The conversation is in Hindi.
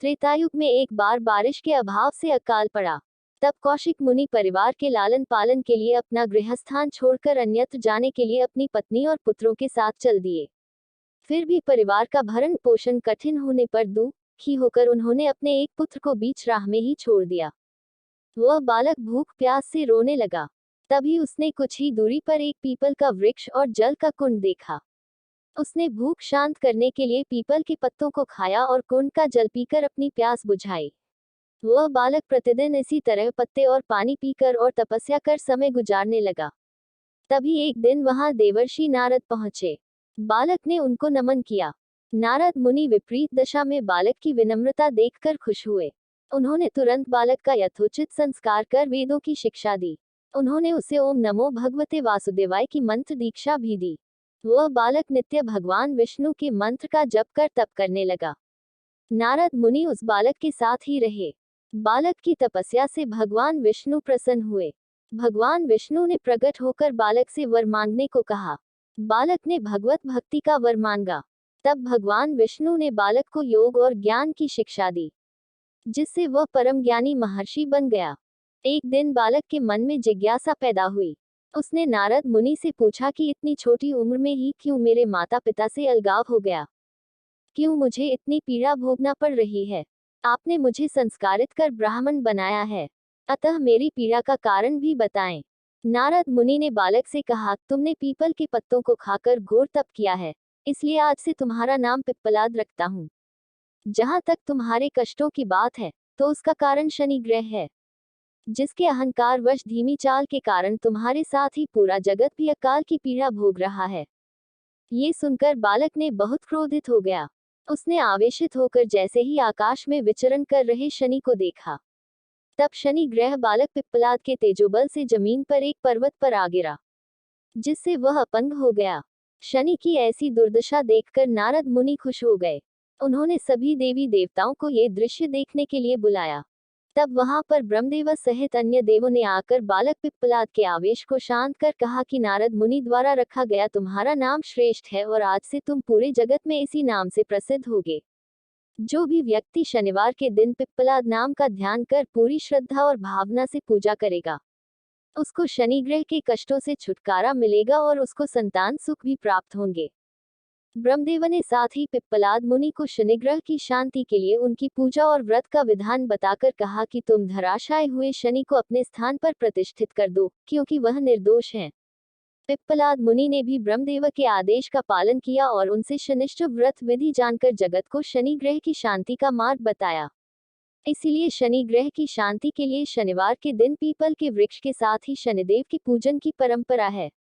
त्रेतायुग में एक बार बारिश के अभाव से अकाल पड़ा। तब कौशिक मुनि परिवार के लालन पालन के लिए अपना गृहस्थान छोड़कर अन्यत्र जाने के लिए अपनी पत्नी और पुत्रों के साथ चल दिए। फिर भी परिवार का भरण पोषण कठिन होने पर दुखी होकर उन्होंने अपने एक पुत्र को बीच राह में ही छोड़ दिया। वह बालक भूख प्यास से रोने लगा। तभी उसने कुछ ही दूरी पर एक पीपल का वृक्ष और जल का कुंड देखा। उसने भूख शांत करने के लिए पीपल के पत्तों को खाया और कुंड का जल पीकर अपनी प्यास बुझाई। वह बालक प्रतिदिन इसी तरह पत्ते और पानी पीकर और तपस्या कर समय गुजारने लगा। तभी एक दिन वहां देवर्षि नारद पहुंचे। बालक ने उनको नमन किया। नारद मुनि विपरीत दशा में बालक की विनम्रता देखकर खुश हुए। उन्होंने तुरंत बालक का यथोचित संस्कार कर वेदों की शिक्षा दी। उन्होंने उसे ओम नमो भगवते वासुदेवाय की मंत्र दीक्षा भी दी। वह बालक नित्य भगवान विष्णु के मंत्र का जप कर तप करने लगा। नारद मुनि उस बालक के साथ ही रहे। बालक की तपस्या से भगवान विष्णु प्रसन्न हुए। भगवान विष्णु ने प्रकट होकर बालक से वर मांगने को कहा। बालक ने भगवत भक्ति का वर मांगा। तब भगवान विष्णु ने बालक को योग और ज्ञान की शिक्षा दी, जिससे वह परम ज्ञानी महर्षि बन गया। एक दिन बालक के मन में जिज्ञासा पैदा हुई। उसने नारद मुनि से पूछा कि इतनी छोटी उम्र में ही क्यों मेरे माता पिता से अलगाव हो गया? क्यों मुझे इतनी पीड़ा भोगना पड़ रही है? आपने मुझे संस्कारित कर ब्राह्मण बनाया है, अतः मेरी पीड़ा का कारण भी बताएं। नारद मुनि ने बालक से कहा, तुमने पीपल के पत्तों को खाकर घोर तप किया है, इसलिए आज से तुम्हारा नाम पिप्पलाद रखता हूँ। जहाँ तक तुम्हारे कष्टों की बात है, तो उसका कारण शनि ग्रह है, जिसके अहंकार वश धीमी चाल के कारण तुम्हारे साथ ही पूरा जगत भी अकाल की पीड़ा भोग रहा है। ये सुनकर बालक ने बहुत क्रोधित हो गया। उसने आवेशित होकर जैसे ही आकाश में विचरण कर रहे शनि को देखा, तब शनि ग्रह बालक पिप्पलाद के तेजोबल से जमीन पर एक पर्वत पर आ गिरा, जिससे वह अपंग हो गया। शनि की ऐसी दुर्दशा देखकर नारद मुनि खुश हो गए। उन्होंने सभी देवी देवताओं को ये दृश्य देखने के लिए बुलाया। तब वहां पर ब्रह्मदेव सहित अन्य देवों ने आकर बालक पिप्पलाद के आवेश को शांत कर कहा कि नारद मुनि द्वारा रखा गया तुम्हारा नाम श्रेष्ठ है और आज से तुम पूरे जगत में इसी नाम से प्रसिद्ध होगे। जो भी व्यक्ति शनिवार के दिन पिप्पलाद नाम का ध्यान कर पूरी श्रद्धा और भावना से पूजा करेगा, उसको शनि ग्रह के कष्टों से छुटकारा मिलेगा और उसको संतान सुख भी प्राप्त होंगे। ब्रह्मदेव ने साथ ही पिप्पलाद मुनि को शनिग्रह की शांति के लिए उनकी पूजा और व्रत का विधान बताकर कहा कि तुम धराशायी हुए शनि को अपने स्थान पर प्रतिष्ठित कर दो, क्योंकि वह निर्दोष हैं। पिप्पलाद मुनि ने भी ब्रह्मदेव के आदेश का पालन किया और उनसे शनिश्चर व्रत विधि जानकर जगत को शनि ग्रह की शांति का मार्ग बताया। इसीलिए शनि ग्रह की शांति के लिए शनिवार के दिन पीपल के वृक्ष के साथ ही शनिदेव की पूजन की परंपरा है।